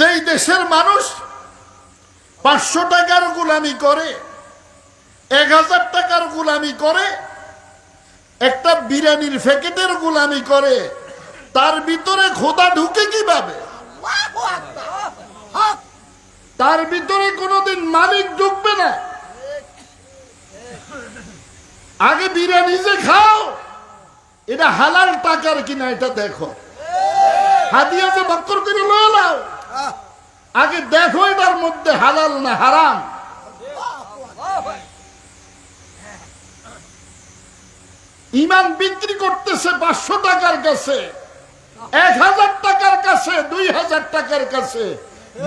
যেই দেশের মানুষ 500 টাকার গোলামি করে, 1000 টাকার গোলামি করে, একটা বিরিয়ানির প্যাকেটের গোলামি করে, তার ভিতরে খোদা ঢুকে কিভাবে? তার ভিতরে কোনোদিন মালিক ঢুকবে না। আগে বিরিয়ানি যে খাও, এটা হালাল টাকার কিনা এটা দেখো। হাদিয়া যে বক্কর করে লয়ে নাও, আগে দেখো এটার মধ্যে হালাল না হারাম। ইমান বিক্রি করতেছে 500 টাকার কাছে, 1000 টাকার কাছে, 2000 টাকার কাছে,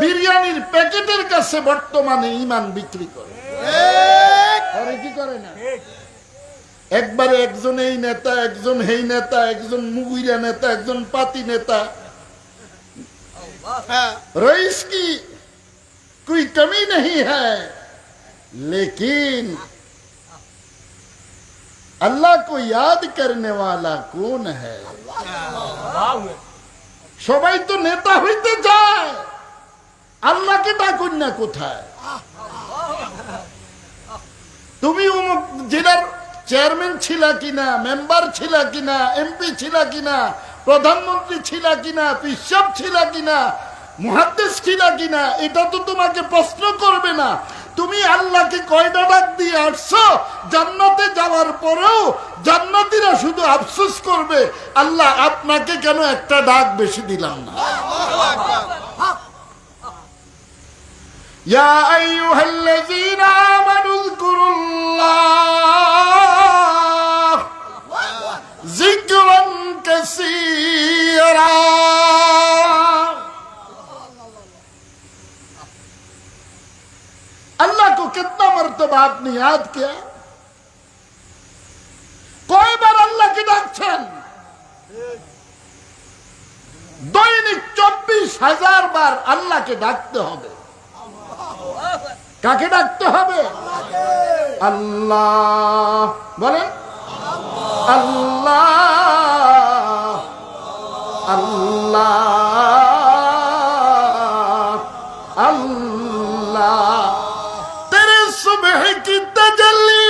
বিরিয়ানির প্যাকেটের কাছে বর্তমানে ইমান বিক্রি করে। কি করে না? একবারে একজন এই নেতা, একজন হেই নেতা, একজন মুগুইরা নেতা, একজন পাতি নেতা। रईस की कोई कमी नहीं है, लेकिन अल्लाह को याद करने वाला कौन है? সবাই তো নেতা হইতে চায়, আল্লাহকে ডাকুন না কোথায়? তুমি জেলার চেয়ারম্যান ছিলা কিনা, মেম্বার ছিলা কিনা, এমপি ছিলা কিনা, প্রধানমন্ত্রী ছিলা কিনা, পিসাব ছিলা কিনা, মুহাদ্দিস ছিলা কিনা, এটা তো তোমাকে প্রশ্ন করবে না। তুমি আল্লাহকে কয়টা ডাক দিয়ে আসছো? জান্নাতে যাওয়ার পরেও জান্নাতীরা শুধু আফসোস করবে, আল্লাহ আপনাকে কেন একটা ডাক বেশি দিলাম না। ইয়া আইয়ুহাল্লাযীনা আমানু যকুরুল্লাহ যিকরান কাসীরা। अल्लाह को कितना मर्तबा आपने याद किया? कोई बार अल्लाह की डाकছেন? দৈনিক 24,000 বার আল্লাহকে ডাকতে হবে। কাকে ডাকতে হবে? আল্লাহ বলেন, আল্লাহ আল্লাহ আল্লাহ। तेरे सुबह की तजल्ली,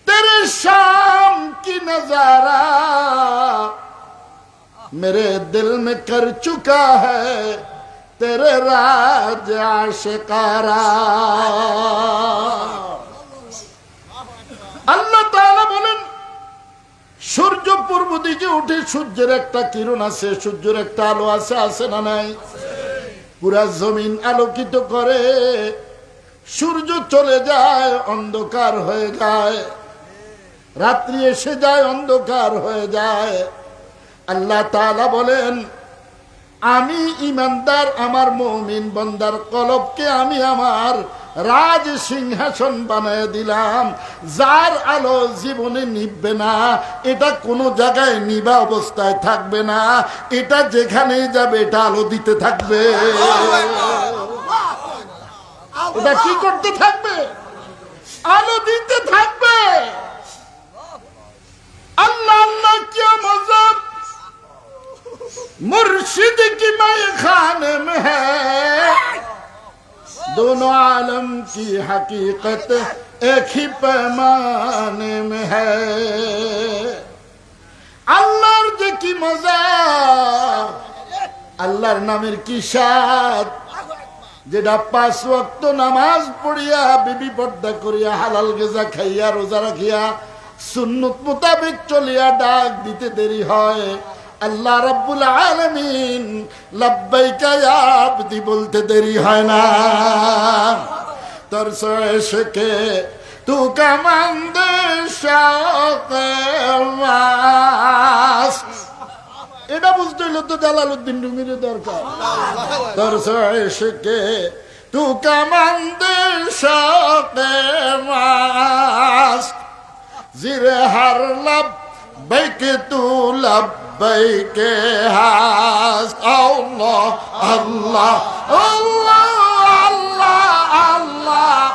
तेरे शाम की नजारा मेरे दिल में कर चुका है तेरे राज आशिकारा। আল্লাহ তাআলা বলেন, সূর্য পূর্ব দিকে উঠে সূর্যের একটা কিরণ আছে, সূর্যের একটা আলো আছে, আছে না নাই? পুরা জমিন আলোকিত করে, সূর্য চলে যায় অন্ধকার হয়ে যায়, রাত্রি এসে যায় অন্ধকার হয়ে যায়। আল্লাহ তাআলা বলেন, আমি ইমানদার আমার মুমিন বান্দার কলবকে আমি আমার রাজ সিংহাসন বানিয়ে দিলাম, যার আলো জীবনে নিভবে না, এটা কোনো জায়গায় নিভা অবস্থায় থাকবে না, এটা যেখানেই যাবে এটা আলো দিতে থাকবে। এটা কি করতে থাকবে? আলো দিতে থাকবে। আল্লাহ আল্লাহ क्या मजा मुर्शिद की मैं खाने में है, दोनों आलम की हकीकत एक ही पैमाने में है। আল্লাহর যে কি মজা, আল্লাহর নামের কি স্বাদ, যেটা 5 ওয়াক্ত নামাজ পড়িয়া, বিবি পর্দা করিয়া, হালাল গেজা খাইয়া, রোজা রাখিয়া, সুন্নত মোতাবেক চলিয়া ডাক দিতে দেরি হয়, আল্লাহ রাব্বুল আলামিন লব্বাইকা ইয়া আবদি বলতে দেরি হয় না। তোর সয়সকে তু কামান্দে শাকে মাস, এটা বুঝতে হইলে তো জালালউদ্দিন রুমির দরকার। তোর সয়সকে তু কামান্দে শাকে মাস, জিরে হার लब बैके तू लब बैके हास। अल्लाह अल्लाह अल्लाह अल्लाह अल्लाह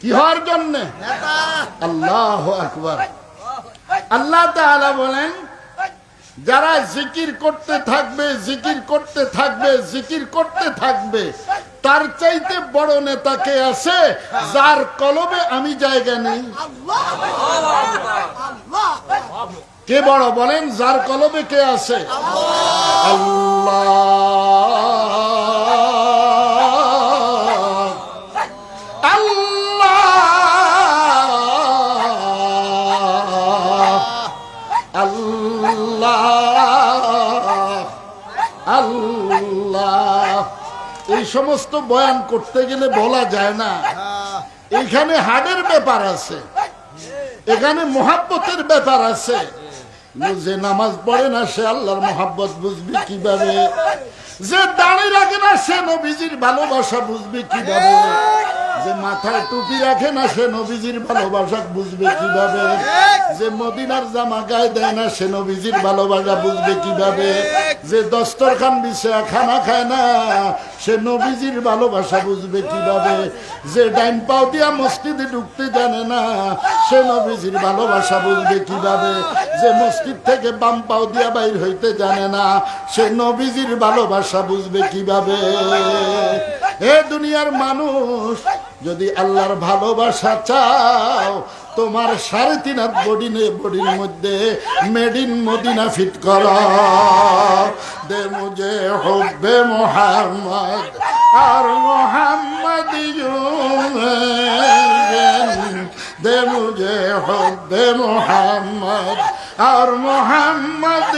কি হওয়ার জন্য? আল্লাহু আকবার। আল্লাহ তাআলা বলেন, যারা জিকির করতে থাকবে, জিকির করতে থাকবে, জিকির করতে থাকবে, তার চাইতে বড় নেতা কে আছে যার কলবে আমি জায়গা নেই? কে বড় বলেন? যার কলবে কে আছে? আল্লাহ। আল্লাহ। এই সমস্ত বয়ান করতে গেলে বলা যায় না। এখানে হাড়ের ব্যাপার আছে, এখানে মোহাব্বতের ব্যাপার আছে। যে নামাজ পড়ে না সে আল্লাহর মোহাব্বত বুঝবে কিভাবে? যে দাঁড়িয়ে রাখে না সে নবীজির ভালোবাসা বুঝবে কিভাবে? যে মাথায় টুপি রাখে না সে নবীজির ভালোবাসা বুঝবে কিভাবে? যে মদিনার জামা গায়ে দেয় না সে নবীজির ভালোবাসা বুঝবে কিভাবে? যে দস্তরখান বিছায়া খানা খায় না সে নবীজির ভালোবাসা বুঝবে কিভাবে? যে ডাইন পাও দিয়া মসজিদে ঢুকতে জানে না সে নবীজির ভালোবাসা বুঝবে কিভাবে? যে মসজিদ থেকে বাম পাও দিয়া বাইর হইতে জানে না সে নবীজির ভালোবাসা বুঝবে কিভাবে? এ দুনিয়ার মানুষ, যদি আল্লাহর ভালোবাসা চাও, তোমার 3.5 হাত বডির মধ্যে মেড ইন মদিনা ফিট কর। দে মুঝে হুব্বে মোহাম্মদ আর মোহাম্মদ দে মুঝে হুব্বে মোহাম্মদ আর মোহাম্মদ।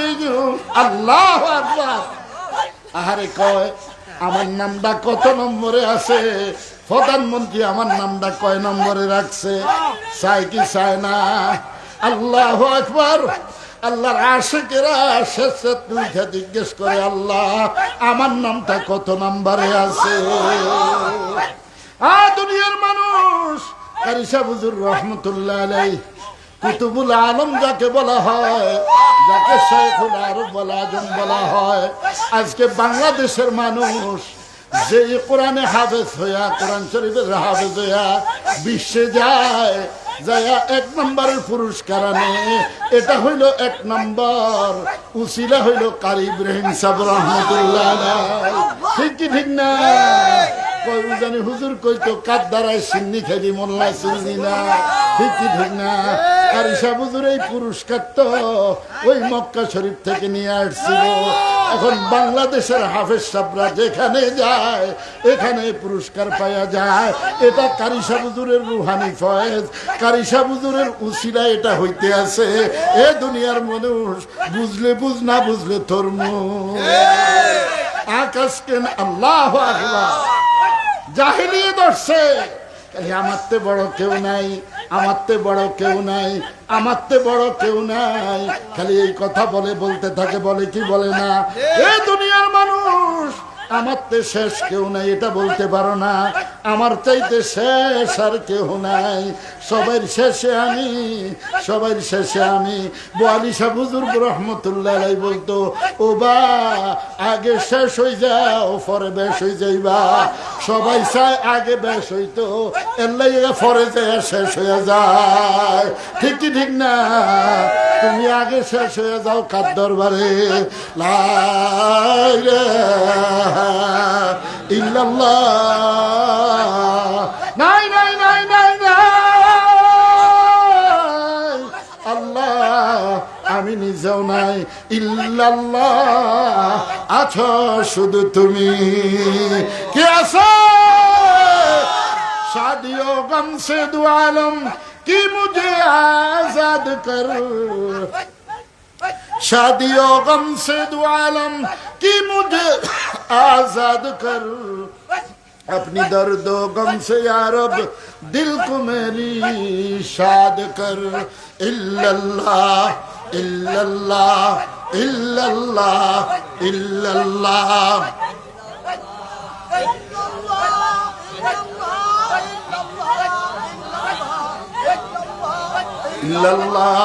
আল্লাহু আকবার। আহারে কয় আমার নামটা কত নম্বরে আছে? প্রধানমন্ত্রী আমার নামটা কয় নম্বরে রাখছে? চাই কি চায় না? আল্লাহু আকবার। আল্লাহর আশিকেরা শেষে তুইটা জিজ্ঞেস করে, আল্লাহ আমার নামটা কত নম্বরে আছে? দুনিয়ার মানুষ, কারি সাহেব হুজুর রহমতুল্লাহ আলাইহি কুতুবুল আলম যাকে বলা হয়, যাকে শাইখুল আরব বলা, আজম বলা হয়, আজকে বাংলাদেশের মানুষ যে কোরআনে হাফেজ হইয়া, কোরআন শরীফের হাফেজ হইয়া বিশ্বে যায়, যায়া 1 নম্বরের পুরস্কার আনে। এটা হইল 1 নম্বর। উসিলা হইল কারি ইব্রাহিম সাহেব রহমতুল্লাহ আলাইহি। ঠিক কি ঠিক না? কই জানি হুজুর কইতো কার দ্বারায় সিন্নি খেলি মোল্লা সিন্নি না। ঠিক কি ঠিক না? কারি সাহেব হুজুর এই পুরস্কার তো ওই মক্কা শরীফ থেকে নিয়ে আসছিল। এখন বাংলাদেশের হাফেজ সাহেবরা যেখানে যায় এখানে পুরস্কার পাওয়া যায়। এটা কারি সাহেব হুজুরের রুহানি ফয়েজ, কারি সাহেব হুজুরের উসিলা এটা হইতে আছে। এ দুনিয়ার মানুষ, বুঝলে বুঝ, না বুঝলে ধর্ম। আকাশ কেন? আল্লাহু আকবার। জাহিলিয়ে ধরছে, আমারতে বড় কেউ নাই, আমারতে বড় কেউ নাই, আমারতে বড় কেউ নাই, খালি এই কথা বলতে থাকে। বলে কি বলে না? এ দুনিয়ার মানুষ, আমারতে শেষ কেউ নাই এটা বলতে পারো না। আমার চাইতে শেষ আর কেউ নাই, সবার শেষে আমি, সবার শেষে আমি। বোয়ালি সাহেব হুজুর রহমতুল্লাহ আলাইহি বলতো, ও বা আগে শেষ হয়ে যাও পরে বেশ হয়ে যাইবা। সবাই চায় আগে বেশ হইতো, এর লাগে পরে যায় শেষ হয়ে যায়। ঠিক কি ঠিক না? তুমি আগে শেষ হয়ে যাও কার দরবারে? লা ইলাহা ইল্লাল্লাহ। নাই নাই নাই নাই নাই, আল্লাহ আমি নিজেও নাই, ইল্লাল্লাহ আছো শুধু তুমি। কে আছো? शादियों गम से दो आलम की मुझे आजाद कर, शादियों गम से दो आलम की मुझे आजाद कर, अपनी दर्दो गम से या रब दिल को मेरी शाद कर। इल्लल्लाह इल्लल्लाह इल्लल्लाह इल्लल्लाह इल्लल्लाह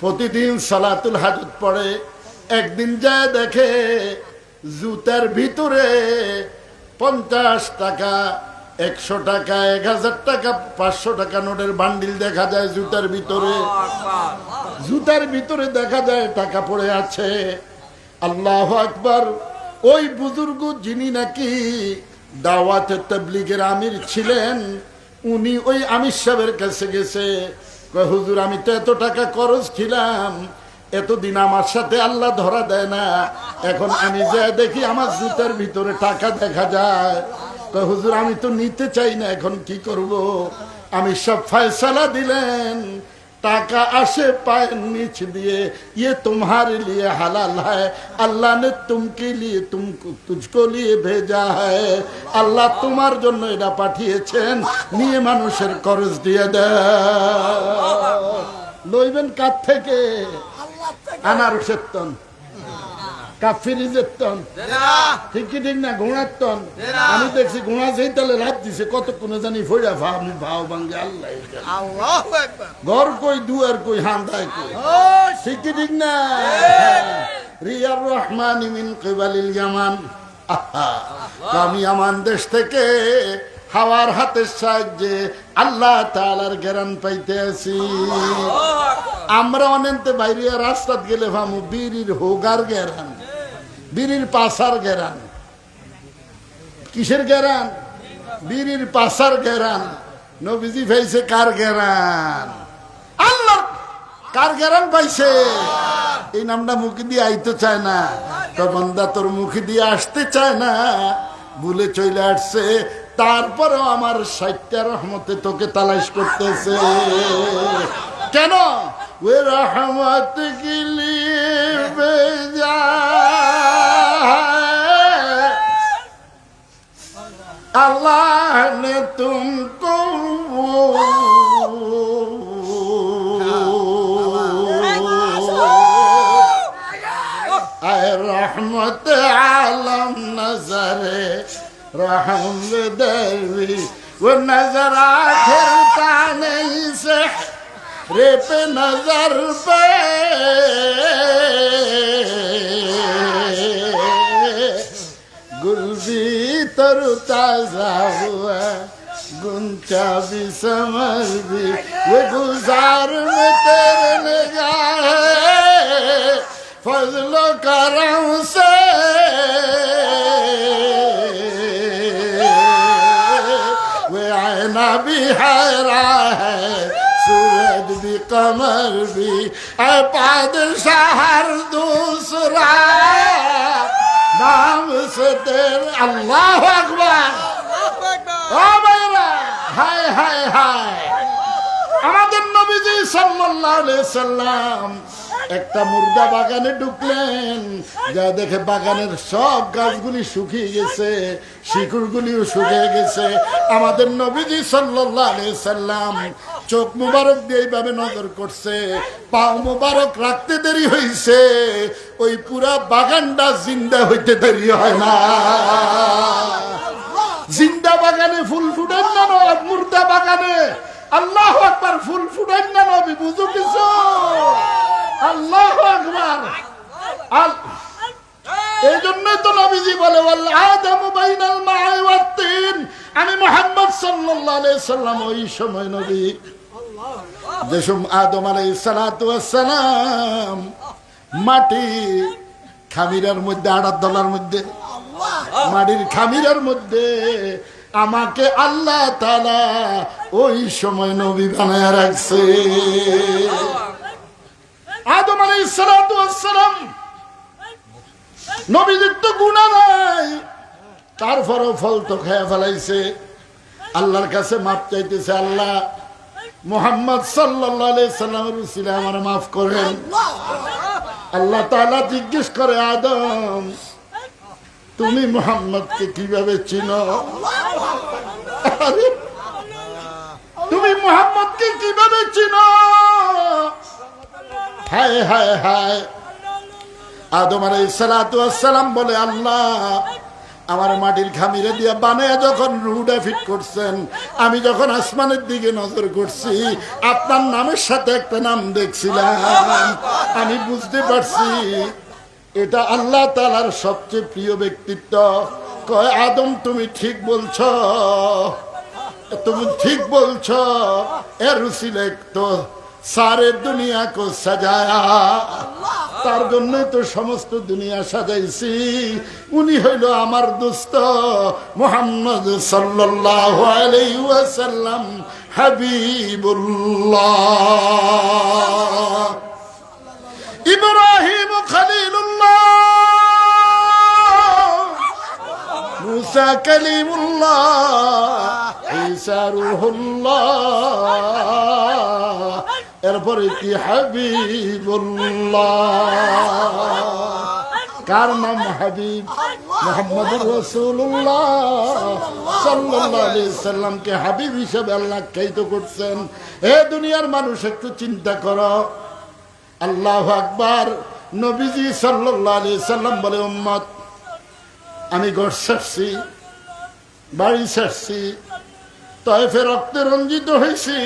প্রতিদিন সালাতুল হাজত পড়ে। একদিন যায় দেখে জুতার ভিতরে 50 টাকা, 100 টাকা, 1000 টাকা, 500 টাকা নোটের বান্ডিল দেখা যায় জুতার ভিতরে। জুতার ভিতরে দেখা যায় টাকা পড়ে আছে। আল্লাহু আকবার। ওই বুজুর্গ যিনি নাকি দাওয়াতে তাবলীগের আমির ছিলেন, উনি ওই আমির সাহেবের কাছে গেছে, কয় হুজুর আমি তো এত টাকা খরচ ছিলাম, এতদিন আমার সাথে আল্লাহ ধরা দেয় না, এখন আমি যা দেখি আমার জুতার ভিতরে টাকা দেখা যায়। কয় হুজুর আমি তো নিতে চাই না, এখন কি করব? আমি সব ফয়সালা দিলেন, টাকা আসে পায়ের নিচ দিয়ে, ये तुम्हारे लिए हलाल है, अल्लाह ने तुमके लिए तुझको लिए भेजा है, আল্লাহ তোমার জন্য এটা পাঠিয়েছেন, নিয়ে মানুষের খরচ দিয়ে দেয়। লইবেন কার থেকে? আনারসের তন, কাফিরিজের তন, ঠিক কি ঠিক না? ঘোড়ার তন। আমি দেখছি ঘোড়া যেই তালে লাভ দিছে, কতক্ষণে জানি ফইরা আমি ভাও ভাঙ্গে আল্লাহ। ঘর কই, দুয়ার কই, হান্দায় কই, ঠিক কি ঠিক না? রিয়ার রহমান মিন কিবালিল ইয়ামান। আমি ইয়ামান দেশ থেকে হাওয়ার হাতের সাহায্যে আল্লাহ তাআলার জ্ঞান পাইতে আছি। আমরা অনেকতে বাইরে রাস্তাত গেলে ভামু বিড়ির হোগার জ্ঞান, বিড়ির পাশার জ্ঞান। কিসের জ্ঞান? বিড়ির পাশার জ্ঞান। নবীজি পাইছে কার জ্ঞান? আল্লাহ। কার জ্ঞান পাইছে? এই নামটা মুখে দিয়ে আইতে চায় না, তো বান্দা তোর মুখে দিয়ে আসতে চায় না, ভুলে চলে আসছে। তারপরেও আমার 60টা রহমতে তোকে তালাশ করতেছে। কেন? ওই রহমত কি লিয়ে বেজা আল্লাহ নে তুমকো আয় রহমত আলম নজরে रहम देवी वो नजर आखिरता नहीं से रे पे नजर पे गुल भी तरु ताजा हुआ गुंचा भी समर भी वो गुजार में तेरे निगाह फजलो करम से ना भी हैरा है सूरज भी कमर भी है बादशाह हर दूसरा नाम से तेरे अल्लाह अकबर। ओ मेरा हाय हाय हाय। আমাদের নবীজি সাল্লাল্লাহু আলাইহি সাল্লাম একটা মুর্দা বাগানে ঢুকলেন, যা দেখে বাগানের সব গাছগুলি শুকিয়ে গেছে, শিকড়গুলিও শুকিয়ে গেছে। আমাদের নবীজি সাল্লাল্লাহু আলাইহি সাল্লাম চোখ মুবারক দিয়ে এইভাবে নজর করছে, পাও মুবারক রাখতে দেরি হয়েছে, ওই পুরা বাগানটা জিন্দা হইতে দেরি হয় না। জিন্দা বাগানে ফুল ফুটেন না, মুর্দা বাগানে আল্লাহু আকবার ফুল ফুটেন না। নবী বুঝো কিছু? আল্লাহু আকবার। এই জন্যই তো নবীজি বলে আদম বাইনাল মা'i ওয়াত তিন। আমি মুহাম্মদ সাল্লাল্লাহু আলাইহি সাল্লাম ওই সময় নবী, যে সময় আদম আলাইহিস সালাতু ওয়াস সালাম মাটি খামিরার মধ্যে, আড়ার দলার মধ্যে, মাটির খামিরার মধ্যে আমাকে আল্লাহ তাআলা ওই সময় নবী বানায়া রাখছে। আদম আলাইহিস সালাতু ওয়াস সালাম নবীদের তো গুনাহ নাই, তারপরও ফল তো খেয়ে ফেলাইছে। আল্লাহর কাছে মাপ চাইতেছে, আল্লাহ মুহাম্মদ সাল্লাল্লাহু আলাইহি সাল্লামের উসিলায় আমার মাফ করেন। আল্লাহ তাআলা জিজ্ঞেস করে, আদম তুমি মুহাম্মদকে কিভাবে চিনো? তুমি মুহাম্মদকে কিভাবে চিনো? হায় হায় হায়। আদম আলাইহিস সালাতু ওয়াস সালাম বলে, আল্লাহ আমার মাটির খামিরে দিয়া বানায় যখন রুহটা ফিট করছেন, আমি যখন আসমানের দিকে নজর করছি, আপনার নামের সাথে একটা নাম দেখছিলাম। আমি বুঝতে পারছি এটা আল্লাহ তাআলার সবচেয়ে প্রিয় ব্যক্তিত্ব। কয় আদম তুমি ঠিক বলছো, তুমি ঠিক বলছো। এর উসিলে তো সারে দুনিয়া কো সাজায়া, তার জন্য তো সমস্ত দুনিয়া সাজাইছি। উনি হইল আমার দোস্ত মুহাম্মদ সাল্লাল্লাহু আলাইহি ওয়াসাল্লাম হাবিবুল্লাহ। ইব্রাহিম খলিলুল্লাহ, মুসা কালিমুল্লাহ, ঈসা রূহুল্লাহ, এরপরে কি হাবিবুল্লাহ। কার নাম হাবিব? মুহাম্মদুর রাসূলুল্লাহ সাল্লাল্লাহু আলাইহি সাল্লামকে হাবিব হিসেবে আল্লাহ আখ্যায়িত করছেন। এ দুনিয়ার মানুষ একটু চিন্তা করো। আল্লাহু আকবার। নবীজি সাল্লাল্লাহু আলাইহি সাল্লাম বলে, উম্মত আমি ঘর ছাড়ছি, বাড়ি ছাড়ছি, তায়েফে রক্তে রঞ্জিত হয়েছি,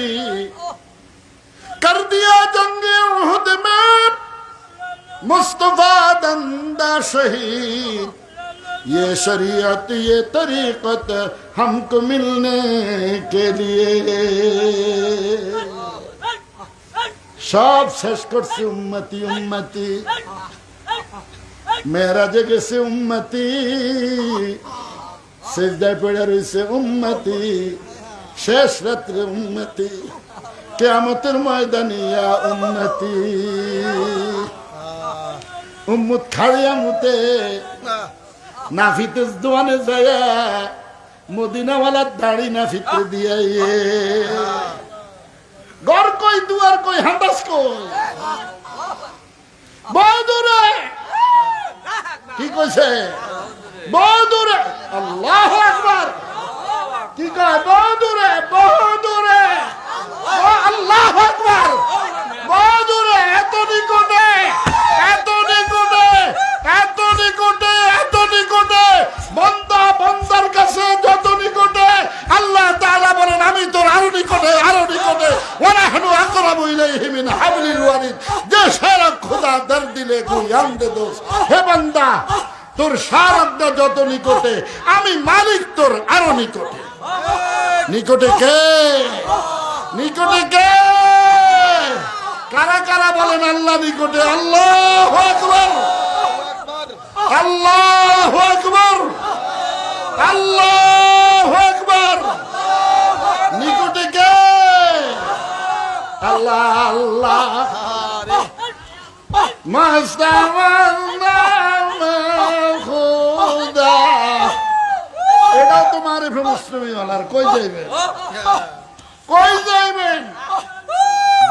कर दिया जंगे उहुद में मुस्तफा दंदा शहीद, ये शरीयत ये तरीकत हमको मिलने के लिए। सब শেষ করছে উম্মতি উম্মতি, মেরাজে গেছে উম্মতি, সিজদায় পড়ে রয়েছে উম্মতি, শেষ রাত্রে উম্মতি, কিয়ামতের ময়দানে ইয়া উম্মতি। উম্মত খাড়িয়া মুতে নাফিতে দোয়ানে যায়, মদিনাওয়ালার দাড়ি নাফিতে দিয়ে ঘর কই দুয়ার কই হাঁটাস কই বদরে, কি কইছে বদরে? আল্লাহু আকবার। কি কয় বদরে? বদরে, আল্লাহু আকবার। বদরে এত নিকটে, এত নিকটে, এত নিকটে, এত নিকটে, বান্দা বান্দার কাছে যত নিকটে, আল্লাহ তাআলা বলেন আমি তোর আরো নিকটে, আরো নিকটে। ওয়ানাহনু আকরাবু ইলাইহি মিন হাবলিল ওয়ারিদ। যে সারা খোদা দর দিলে কোই আন্দে দোস। হে বান্দা, তোর সারাটা যত নিকটে, আমি মালিক তোর আরো নিকটে। নিকটে কে? নিকটে কে? কারা কারা বলেন আল্লাহ নিকটে? আল্লাহু আকবার, আল্লাহু আকবার, আল্লাহু আকবার। নিকটে কে? আল্লাহ আল্লাহ। মাস্তাওয়ান্না খুদা, এটাও তো মারিফে মুসলিমি ওয়ালার। কই যাইবেন? কই যাইবেন?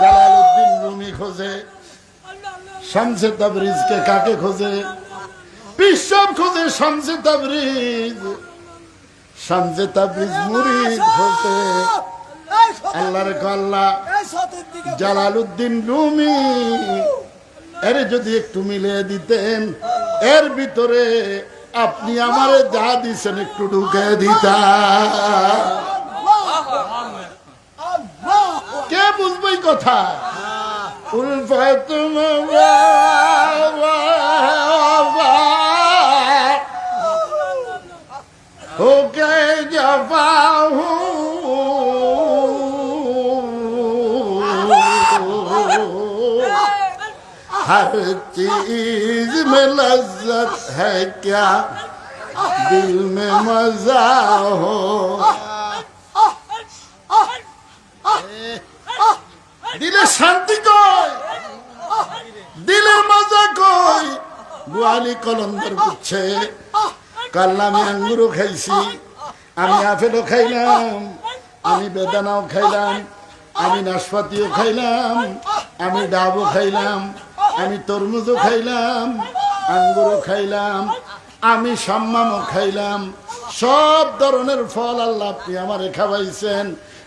জালালউদ্দিন রুমি খোঁজে, শামসে তাবরিজকে কাকে খোঁজে? বিশ্বব খোঁজে শামসে তাবরিজ। শামসে তাবরিজ মুরিদ খোঁজে। আল্লাহর আল্লাহ জালালউদ্দিন রুমি এর যদি একটু মিলিয়ে দিতেন, এর ভিতরে আপনি আমারে যা দিছেন একটু ঢুকে দিতা। কে বুঝবে কথা? উলফাত হোকে জফাহু हर चीज में लज्जत है क्या, दिल में मजा हो। दिले शांति कई, दिलेर मजा कई। গোয়ালি কলন্দর বুঝছে, কাল্লা আমি আঙ্গুরও খাইছি, আমি আপেলও খাইলাম, আমি বেদানাও খাইলাম, আমি নাশপাতিও খাইলাম, আমি ডাবও খাইলাম, আমি তরমুজও খাইলাম, আঙ্গুরও খাইলাম, আমি সাম্মামও খাইলাম। সব ধরনের ফল আল্লাহ আপনি আমারে খাওয়াইছেন।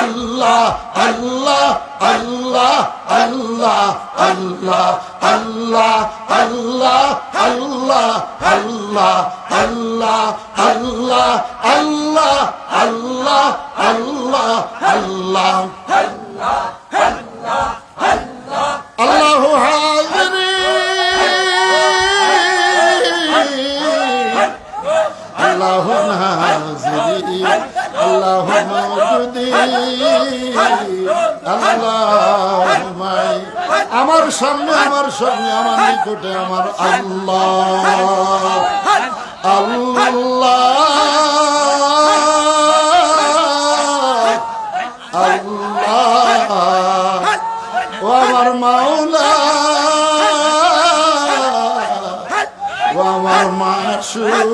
আল্লাহ আল্লাহ আল্লাহ আল্লাহ আল্লাহ আল্লাহ আল্লাহ আল্লাহ আল্লাহ আল্লাহ আল্লাহ আল্লাহ আল্লাহ আল্লাহ আল্লাহ আল্লাহু হাজিরি আল্লাহু নাজিরি আল্লাহু মাওজুদি আল্লাহুম্মাই আমার সামনে আমার নিকটে আমার আল্লাহ আল্লাহ আল্লাহ ও আমার মাওলা ও আমার মাসুদ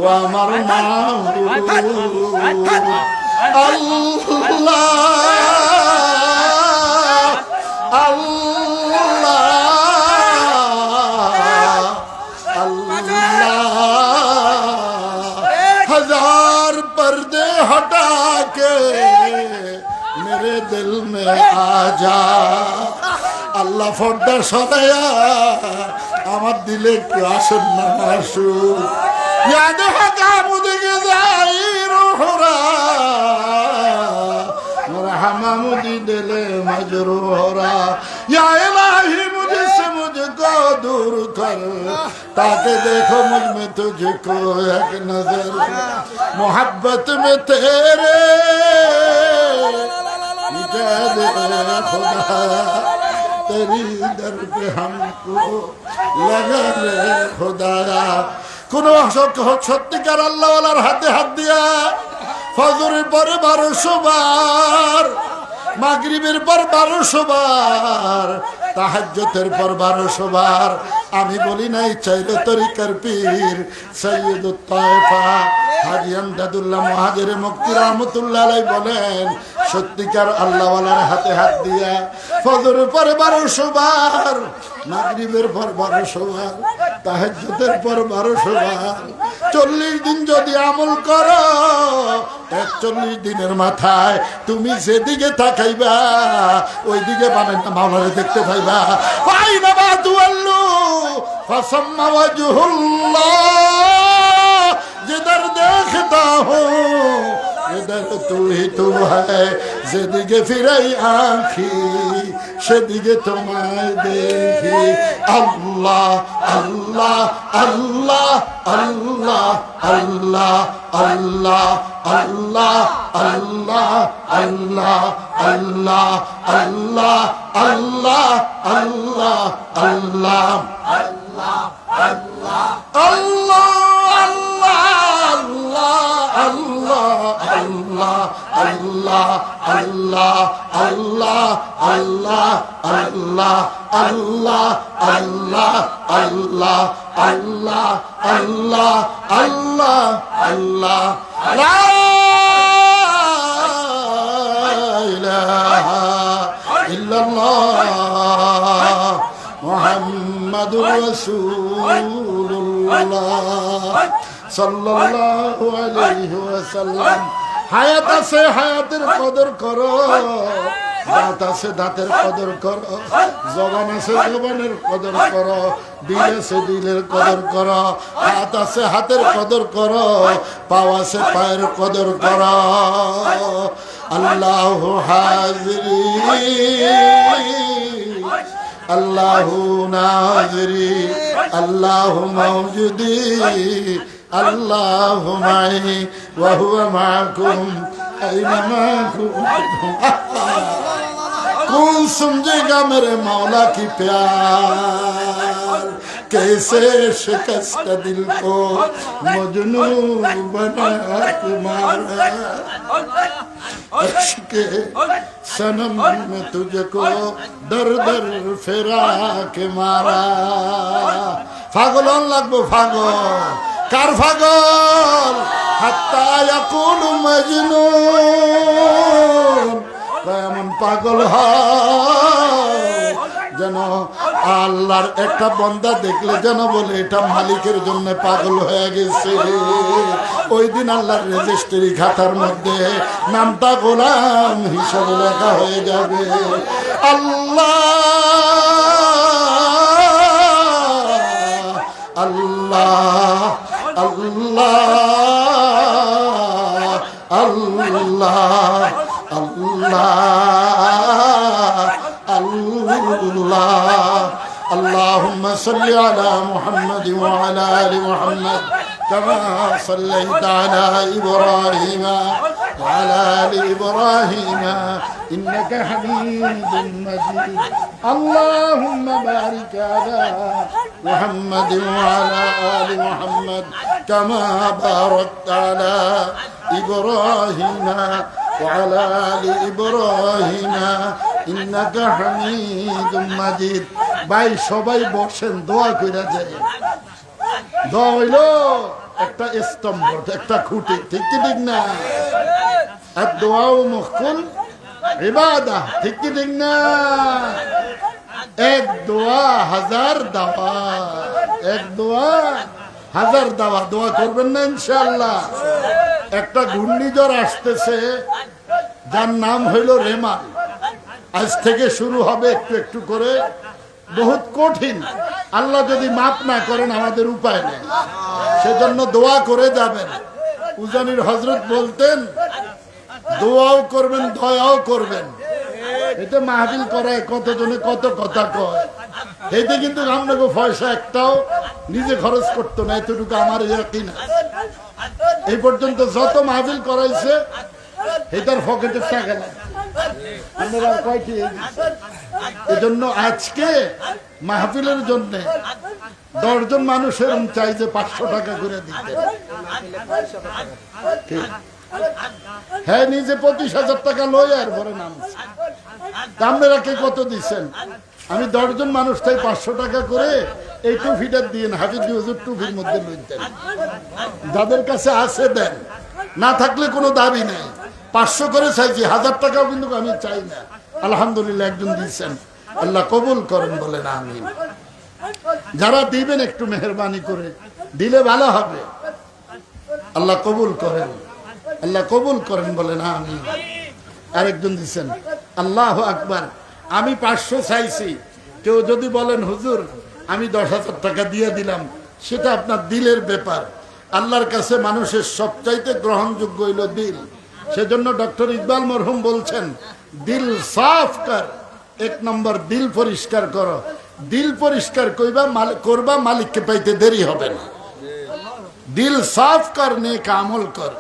ও আমার মাহবুব আল্লাহ আল্লাহ अल्लाह हजार पर्दे हटा के मेरे दिल में आ जा अल्लाह फर्दा सदाया আমার দিলে কি আসেন না মাসুদ याद हका मुझे जाहिर होरा मरहमा मुझे दिल मजरूरा या इलाही मुझसे मुझको दूर कर ताकि देखो मुझ में तुझको एक नजर मोहब्बत में तेरे दे खुदा तेरी दर पे हमको लगा ले खुदाया কোন সত্যিকার আল্লাহওয়ালার হাতে হাত দিয়া ফজরের পরে 1200 বার মাগরিবের পর 1200 বার তাহাজ্জুদের পর 1200 বার আমি বলি নাই চাইলে তরিকার পীর সৈয়দুত তায়েফা হাজী আমদাদুল্লাহ মুহাজির মুফতি রাহমাতুল্লাহ আলাইহি বলেন সত্যিকার আল্লাহওয়ালার হাতে হাত দিয়া ফজরের পরে 1200 বার মাগরিবের পর 1200 বার তাহাজ্জুদের পর 1200 বার 40 দিন যদি আমল করো 41 দিনের মাথায় তুমি যেদিকে তাকাইবা ওই দিকে মানে মাওলারে দেখতে পাইবা ফাইনা বাতুল্লু ফাসাম্মা ওয়াজহুল্লাহ जिधर देखता हूँ इधर तू ही तू है যেদিকে ফিরাই আঁখি সেদিকে তোমায় দেখি আল্লাহ আল্লাহ আল্লাহ আল্লাহ আল্লাহ আল্লাহ আল্লাহ আল্লাহ আল্লাহ আল্লাহ আল্লাহ আল্লাহ আল্লাহ আল্লাহ আল্লাহ আল্লাহ Allah, Allah, Allah, Allah, Allah, Allah, Allah, Allah, Allah, Allah, Allah, Allah, La ilaha illallah Muhammadur Rasulullah sallallahu alayhi wa sallam হায়াত আছে হায়াতের কদর করো দাঁত আছে দাঁতের কদর করো জবান আছে জবানের কদর করো দিল আছে দিলের কদর করো হাত আছে হাতের কদর করো পাও আছে পায়ের কদর করো আল্লাহু হাজিরি আল্লাহু নাজিরি আল্লাহু মাওজুদি अल्लाहु माई व हुवा माकुम ऐनमा कुंतुम कौन समझेगा मेरे मौला की प्यार कैसे शिकस्त दिल को मजनू बना के मारा अश्के सनम में तुझको दर दर फिरा के मारा पागल लगबो पागल কার পাগল হাত্তা ইয়াকুলু মাজনুন এমন পাগল হয় যেন আল্লাহর একটা বন্দা দেখলে যেন বলে এটা মালিকের জন্য পাগল হয়ে গেছে। ওই দিন আল্লাহর রেজিস্ট্রি খাতার মধ্যে নামটা গোলাম হিসাবে লেখা হয়ে যাবে। আল্লাহ আল্লাহ আল্লাহ আল্লাহ আল্লাহ আল্লাহ। اللهم صل على محمد وعلى آل محمد كما صليت على إبراهيم وعلى آل إبراهيم إنك حميد مجيد. اللهم بارك على محمد وعلى آل محمد كما باركت على إبراهيم وعلى آل إبراهيم إنك حميد مجيد. ভাই সবাই বসেন, দোয়া কইরা যায়। দোয়া হইল একটা স্তম্ভ, একটা খুঁটি, ঠিক কি ঠিক না? আর দোয়াও মুখকুল ইবাদা, ঠিক কি ঠিক না? এক দোয়া হাজার দাওয়া, এক দোয়া হাজার দাওয়া। দোয়া করবেন না ইনশাআল্লাহ? একটা ঘূর্ণিঝড় আসতেছে যার নাম হইল রেমাল। আজ থেকে শুরু হবে একটু একটু করে, বহুত কঠিন। আল্লাহ যদি মাফ না করেন আমাদের উপায় নেই, সেজন্য দোয়া করে যাবেন। উজানির হযরত বলতেন দোয়াও করবেন দয়াও করবেন। এটা মাহফিল করায় কতজনে কত কথা কয়, এতে কিন্তু আপনাকে পয়সা একটাও নিজে খরচ করতো না, এতটুকু আমার ইয়াকিন আছে। এই পর্যন্ত যত মাহফিল করাইছে এটার পকেটের টাকা না, আপনারা কয়টি। এজন্য আজকে মাহফিলের জন্য 10 জন মানুষের চাই যে 500 টাকা করে দিতে। হ্যাঁ, নিজে 25,000 টাকা লই আর পরে নামছে। আপনারা কে কত দিচ্ছেন? আমি 10 জন মানুষ তাই 500 টাকা করে এই টুপিটা দিয়ে হাফিজ হুজুর টুপির মধ্যে লইতেন। যাদের কাছে আছে দেন, না থাকলে কোনো দাবি নেই। 500 করে চাইছি, 1000 টাকাও কিন্তু আমি চাই না। আলহামদুলিল্লাহ একজন দিচ্ছেন, আল্লাহ কবুল করেন বলেন আমিন। যারা দিবেন একটু মেহরবানি করে দিলে ভালো হবে। আল্লাহ কবুল করেন, আল্লাহ কবুল করেন বলেন আমিন। আরেকজন দিচ্ছেন, আল্লাহু আকবার। আমি 500 চাইছি, কেউ যদি বলেন হুজুর আমি 10,000 টাকা দিয়ে দিলাম, সেটা আপনার দিলের ব্যাপার। আল্লাহর কাছে মানুষের সবচাইতে গ্রহণযোগ্য হইল দিল। সেজন্য ডক্টর ইকবাল মরহুম বলছেন দিল সাফ কর, 1 নম্বর দিল পরিষ্কার করো। দিল পরিষ্কার করবা মালিককে পাইতে দেরি হবে না। দিল সাফ কর, নেক আমল কর।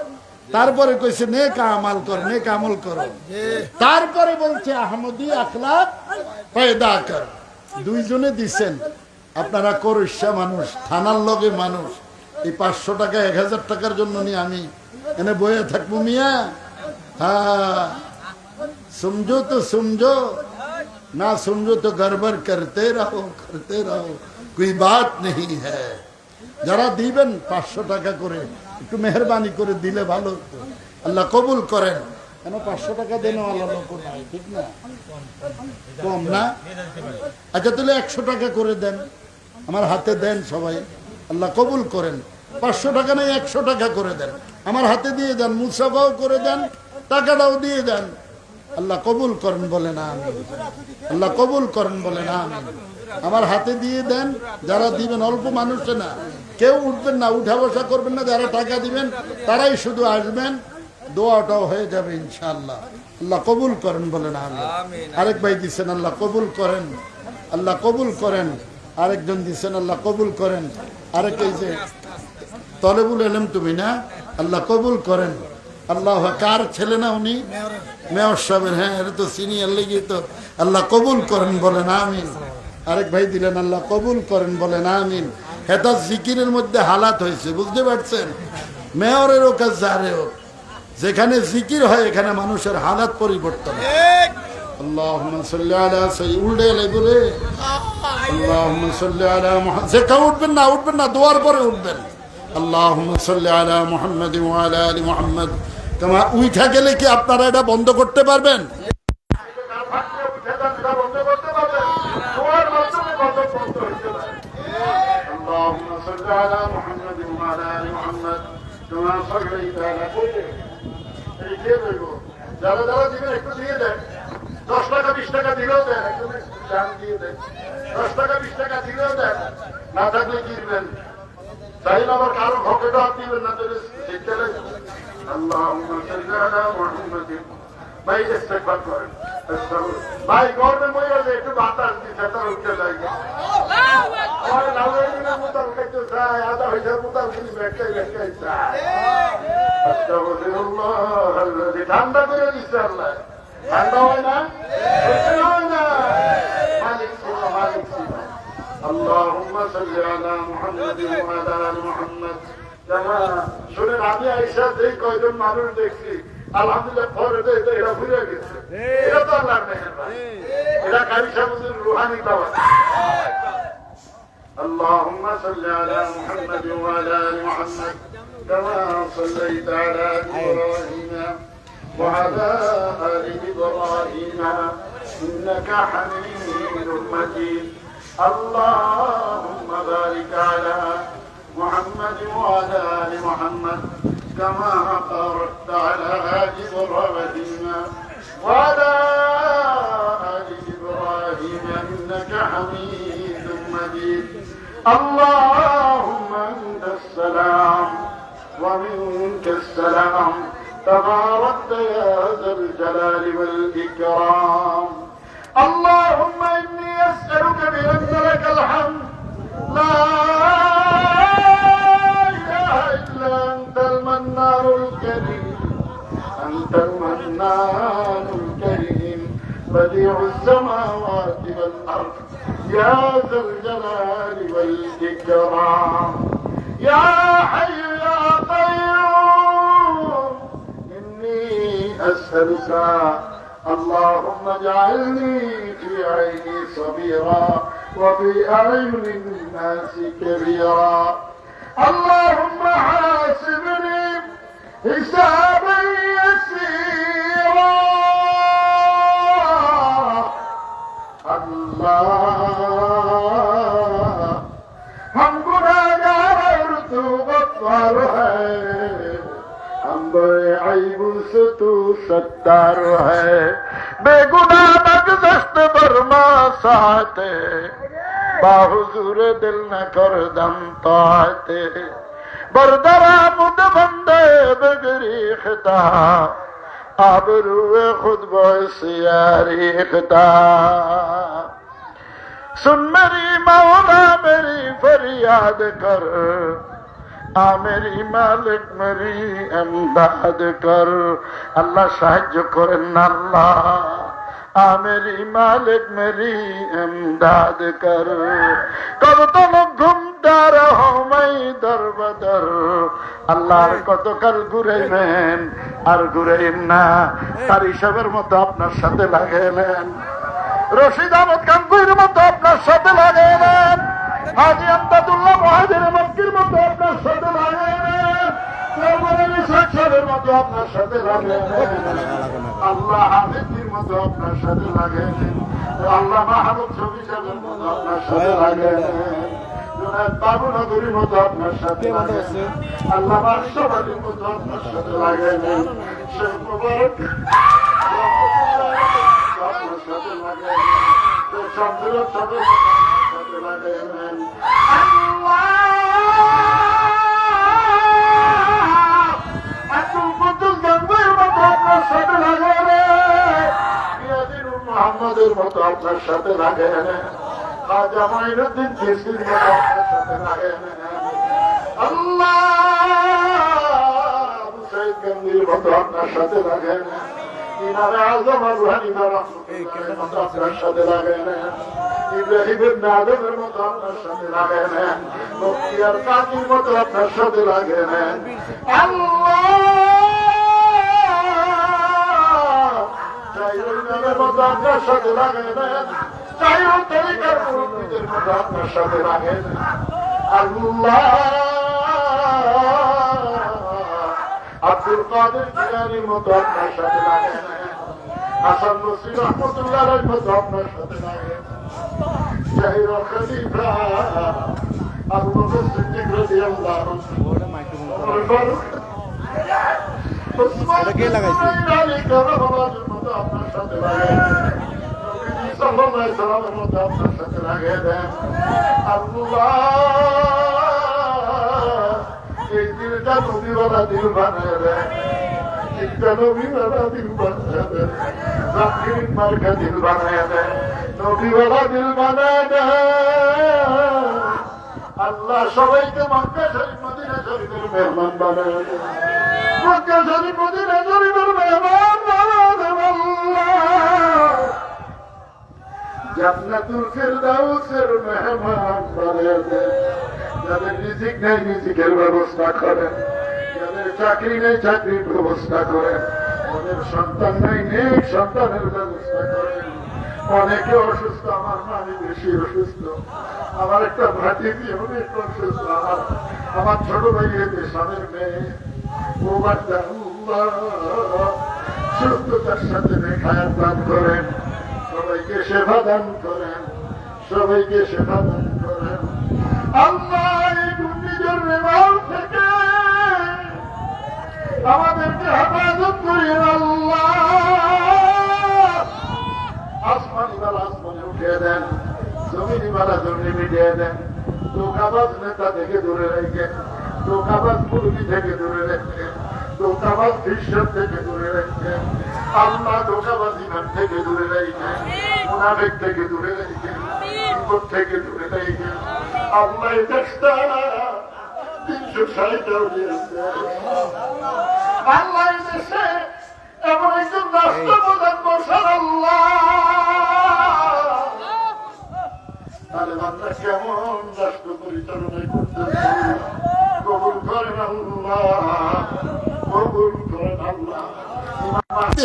তারপরে কইছে নেক আমল কর, নেক আমল করো। তারপরে বলছে আহমদি আখলাক পয়দা কর। দুইজনে দিছেন। আপনারা করস্যা মানুষ, থানার লগে মানুষ, এই 500 টাকা 1000 টাকার জন্য নিয়ে আমি এনে বয়ে থাকবো মিয়া? হ্যাঁ, समझो तो समझो, ना समझो तो गड़बड़ करते रहो कोई बात नहीं है। যারা দিবেন 500 টাকা করে একটু মেহরবানি করে দিলে ভালো হতো। আল্লাহ কবুল করেন। কেন 500 টাকা দেন আল্লাহ লোক নাই, ঠিক না? কম না? আচ্ছা তাহলে 100 টাকা করে দেন, আমার হাতে দেন সবাই। আল্লাহ কবুল করেন। 500 টাকা নাই 100 টাকা করে দেন, আমার হাতে দিয়ে দেন, মুসাফাও করে দেন, টাকাটাও দিয়ে দেন। আল্লাহ কবুল করেন বলেন আমিন। আল্লাহ কবুল করেন বলেন আমিন। আমার হাতে দিয়ে দেন। যারা দিবেন অল্প মানুষে না, কেউ উঠবেন না, উঠা বসা করবেন না। যারা টাকা দিবেন তারাই শুধু আসবেন, দোয়াটাও হয়ে যাবে ইনশাআল্লাহ। আল্লাহ কবুল করেন বলেন আমিন। আরেক ভাই দিচ্ছেন, আল্লাহ কবুল করেন, আল্লাহ কবুল করেন। আরেকজন দিচ্ছেন, আল্লাহ কবুল করেন। আরেক এই যে তলেবুল এলেম তুমি না, আল্লাহ কবুল করেন। আল্লাহ কার ছেলে না উনি? মেয়র সাহেবের। হ্যাঁ, এটা তো সিনিয়র লেগে তো। আল্লাহ কবুল করেন বলেন আমিন। আরেক ভাই দিলেন, আল্লাহ কবুল করেন বলেন আমিন। এটা জিকিরের মধ্যে হালাত হয়েছে, বুঝতে পারছেন? মেয়রেরও কাজ যারেও, যেখানে জিকির হয় এখানে মানুষের হালাত পরিবর্তন। আল্লাহুম্মা সাল্লি আলা সাইয়্যিদিনা উল্টে এলাই বলে আল্লাহুম্মা সাল্লি আলা মুহাম্মদ। যেটা উঠবেন না, উঠবেন না, দোয়ার পরে উঠবেন। আল্লাহুম্মা সাল্লি আলা মুহাম্মাদ ওয়া আলা আলি মুহাম্মাদ। কামা উঠা গেলে কি আপনারা এটা বন্ধ করতে পারবেন? বন্ধ করতে পারবেন? দোয়ার মাধ্যমে على محمد وعلى ال محمد كما صليت على যারা যারা দিবেন একটু দিয়ে দেন 10 টাকা 20 টাকা দিলেও দেন একটু দাম দিয়ে দেন 10 টাকা 20 টাকা দিলেও দেন না থাকলে কিনবেন চাইলে আবার কারো ভকেটও হাত দিবেন না তাহলে শিখতে লাগবে আল্লাহুম্মা সাল্লি আলা মুহাম্মাদিন ভাই ইস্তেগফার করেন ভাই গর্বে মরে যে একটু বাতাস দিচ্ছে তার উঠতে লাগে আমার লাউয়ের দিনে মুতাল খাইতে চায় আদা হইছে মুতাল কিনি ব্যাগটাই ব্যাগটাই চায় আস্তাগফিরুল্লাহ আল্লাযী ঠান্ডা করে দিচ্ছে আল্লাহ ঠান্ডা হয় না হয় না মালিক সুবহান মালিক সুবহান اللهم صل على محمد وعلى ال محمد كما শুনে আমি আয়েশা যেই কয়জন মানুষ দেখছি আলহামদুলিল্লাহ পরে তো এটা ভুলে গেছে এটা তো আল্লাহর মেহেরবানি এটা কারি সাহেবের রুহানি দাওয়াত اللهم صل على محمد وعلى ال محمد كما صليت على ابراهيم وعلى ال ابراهيم انك حميد مجيد اللهم بارك على محمد وعلى ال محمد كما باركت على ال ابراهيم وعلى ال ابراهيم انك حميد مجيد اللهم انت السلام ومنك السلام تباركت يا ذا الجلال والاكرام اللهم إني أسألك بأن لك الحمد لا إله إلا أنت المنان الكريم أنت المنان الكريم بديع السماوات والأرض يا ذا الجلال والإكرام يا حي يا قيوم إني أسألك اللهم اجعلني في عيني صغيرا وفي أعين الناس كبيرا اللهم حاسبني حسابا يسيرا الله हम गुनाहगार और तू गफ्फार है हम बड़े ऐब से तू सत्तार है बेगुनाह बगदस्त बर्मा साते बाहुजूर दिल न कर दम ताते बरदरा मुद बंदे बगरी खता आबरूए खुद बसियारी खता सुन मेरी मौला मेरी फरियाद कर मेरी मालिक मेरी इमदाद कर अल्लाह साহায্য করেন আল্লাহ मेरी मालिक मेरी इमदाद कर कब तुम घूमता रहो मैं दर बदर আল্লাহর কত কাল ঘুরাইবেন আর ঘুরাইন না তার হিসাবের মতো আপনার সাথে লাগাইলেন রশিদ আহমদ কানকুইর মতো আপনার সাথে লাগাইলেন হাজী আমদাদুল্লাহ মুহাজির মক্কির মতো আপনার সাথে লাগাইলেন সাক্ষরের মতো আপনার সাথে লাগাইলেন আল্লাহ হাফিজের মতো আপনার সাথে লাগাইলেন আল্লাহ মাহমুদ শফি সাহেবের মতো আপনার সাথে লাগাইলেন বাবু নগরীর মতো আপনার সাথে লাগাইলেন আল্লাহ বাদশাহের মতো আপনার সাথে লাগাইলেন শেখ মুবারক আপনার সাথে লাগাইলেন চন্দ্র সাহেবের সাথে লাগাইলেন মোহাম্মদের মতো আপনার সাথে লাগাইলেন খাজা মাইনুদ্দিন চিশতির মতো আপনার সাথে লাগাইলেন আল্লাহ হুসাইন গঙ্গির মতো আপনার সাথে লাগাইলেন ইমামে আযম আবু হানিফা রাহমাতুল্লাহ মতো আপনার সাথে লাগাইলেন ইব্রাহিম ইবনে আদমের মতো আপনার সাথে লাগাইলেন মুফতিয়ার কাজীর মতো আপনার সাথে লাগাইলেন আল্লাহ চাইরুলের মতো আপনার সাথে লাগাইলেন চাইরুল তরিকার মুরিদদের মতো আপনার সাথে লাগাইলেন আল্লাহ আব্দুল কাদের জিলানীর মতো আপনার সাথে লাগাইলেন হাসান বসরি রাহমাতুল্লাহ আলাইহির মতো আপনার সাথে লাগাইলেন জাহির খলিফা আবু বকর সিদ্দিক রাদিয়াল্লাহু আনহু, ওমর ফারুক, ওসমান আলী কারামাল্লাহর মতো আপনার সাথে লাগাই দেন, নবীজি সাল্লাল্লাহু আলাইহি সাল্লামের মতো আপনার সাথে লাগাই দেন। আল্লাহ এই দিলটা নবীওয়ালা দিল বানায় দেন, দিলটা নবীওয়ালা দিল বানায় দেন, জাকির মার্কা দিল বানায় দেন, নবীওয়ালা দিল বানায় দেন। আল্লাহ সবাইকে মক্কা শরীফ মদিনা শরীফের মেহমান বানায় দেন, মক্কা শরীফ মদিনা শরীফের মেহমান বানায় দেন। আল্লাহ জান্নাতুল ফিরদাউসের মেহমান বানায় দেন। যাদের রিজিক নেই রিজিকের ব্যবস্থা করেন, যাদের চাকরি নেই চাকরির ব্যবস্থা করেন, ওদের সন্তান নেই সন্তানের ব্যবস্থা করেন। অনেকে অসুস্থ, আমার মামি বেশি অসুস্থ, আমার একটা ভাতিজি অনেক অসুস্থ, আমার ছোট ভাই দেশের মেয়ে, ও বাচ্চা সুস্থতার সাথে খায়াত দান করেন, সবাইকে সেবা দান করেন, সবাইকে সেবা দান করেন। আল্লাহ এই ঘূর্ণিঝড়ের মাল থেকে আমাদেরকে হেফাজত করেন। আল্লাহ আসমানি বালা আসমানে উঠিয়ে দেন, জমিনি বালা জমি মিটিয়ে দেন, ধোঁকাবাজ নেতা থেকে দূরে রেখে, ধোঁকাবাজ মুরগি থেকে দূরে রেখে, ধোঁকাবাজ খ্রিস্টান থেকে দূরে রেখে, আল্লাহ ধোঁকাবাজ ইমান থেকে দূরে রেখে, মুনাফিক থেকে দূরে রেখে, বিপদ থেকে দূরে রেখে। আল্লাহ এই দেশটা 360 আল্লাহ এই দেশে এমন একজন রাষ্ট্রপ্রধান বসান। আল্লাহ তাহলে আমরা কেমন রাষ্ট্র পরিচালনা করতেছি, কবুল করেন আল্লাহ, কবুল করেন আল্লাহ।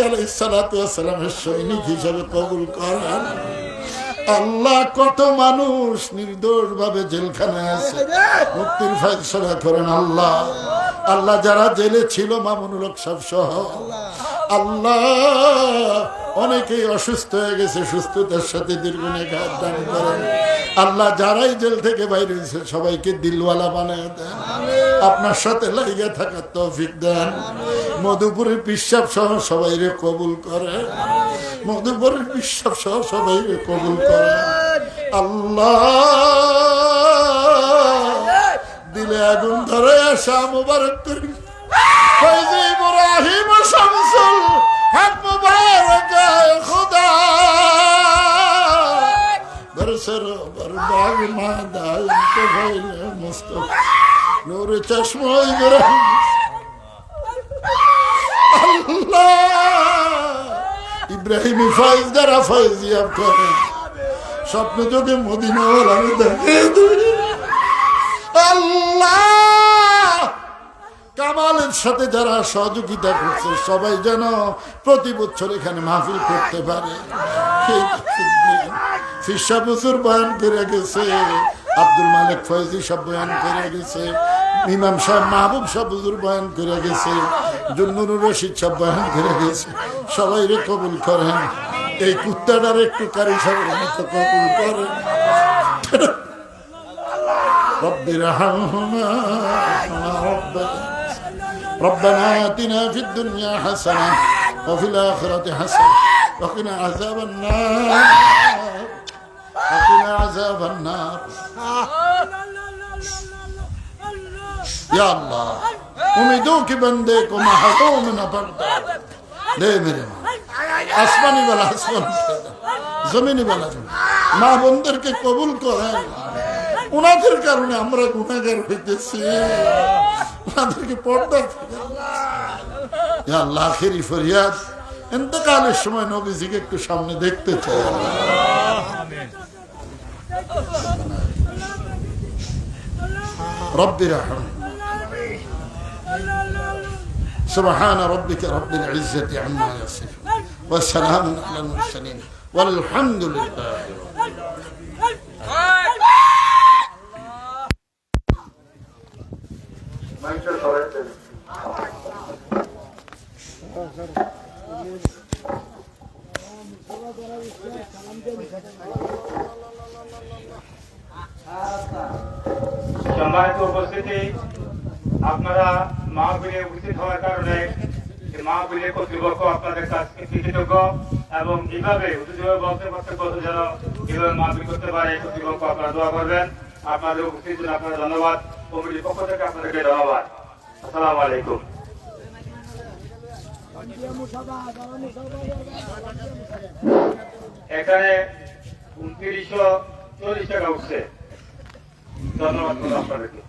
আলাইহিস সালাতু ওয়াস সালামের সৈনিক হিসাবে কবুল করেন আল্লাহ। কত মানুষ নির্দোষ ভাবে জেলখানায় আছে, মুক্তির ফয়সালা করেন আল্লাহ। আল্লাহ যারা জেলে ছিল মামুনুল হক সাহেব সহ, আল্লাহ অনেকেই অসুস্থ হয়ে গেছে, সুস্থতার সাথে দীর্ঘ নেঘাত দান করেন আল্লাহ। যারাই জেল থেকে বাইরে হয়েছে সবাইকে দিলওয়ালা বানায় দেন, আপনার সাথে লাগিয়ে থাকার তৌফিক দেন। মধুপুরের পিসাব সহ সবাইরে কবুল করে, মধুপুরের পিসাব সহ সবাইরে কবুল করে আল্লাহ। দিলে আগুন ধরে শাহ মুবারক করি ফয়জে ইব্রাহিম শামসুল হক মুবারক খুদা বরসর বরবাগ মাদা ইন্তফাইল মুস্তাফা নূর চশমা ইব্রাহিম আল্লাহ। ইব্রাহিম ফয়জ দ্বারা ফয়জিয়াব করে স্বপ্ন যোগে মদিনাওয়ালা দেখে আল্লাহ। কামালের সাথে যারা সহযোগিতা করছে সবাই যেন প্রতি বছর এখানে মাহফিল করতে পারে। ফিরসা বছর বয়ান করে গেছে, আব্দুল মালিক ফয়জি সব বয়ান করে গেছে, ইমাম সাহেব মাহবুব সাহেব হুজুর বয়ান করে গেছে, জুন্নুরুর রশিদ সাহেব বয়ান করে গেছে। সবাই রে কবুল করেন, এই কুত্তাটার একটু কারি সাহেবের মতো কবুল করেন। رب ارحمهما ربنا آتنا في الدنيا حسنة وفي الآخرة حسنة وقنا عذاب النار وقنا عذاب النار या अल्लाह उम्मीदों के बंदे को महरोम न पड़ता दे मेरे माँ आसमानी वाला आसमान जमीनी वाला माँ बंदर के कबूल करें। ওনাদের কারণে আমরা গুনাহগার হইতেছি, ওনাদেরকে পর্দা আল্লাহ। আখেরি ফরিয়াদ, ইন্তেকালের সময় নবীজিকে একটু সামনে দেখতে চাই। رب ارحم سبحان ربك رب العزة عما يصفون وسلام على المرسلين والحمد لله رب সম্মানিত উপস্থিতি, আপনারা মাহফিলে উপস্থিত হওয়ার কারণে মাহফিলের কর্তৃপক্ষ আপনাদের কাছে কৃতজ্ঞ এবং এইভাবে বলতে যেন এইভাবে মাহফিল করতে পারে কর্তৃপক্ষ আপনারা দোয়া করবেন। আপনাদের উপস্থিতির জন্য আপনারা ধন্যবাদ। কমিটির পক্ষ থেকে আপনাদেরকে ধন্যবাদ। আসসালামু আলাইকুম। এখানে 2940 টাকা উঠছে। ধন্যবাদ আপনাদেরকে।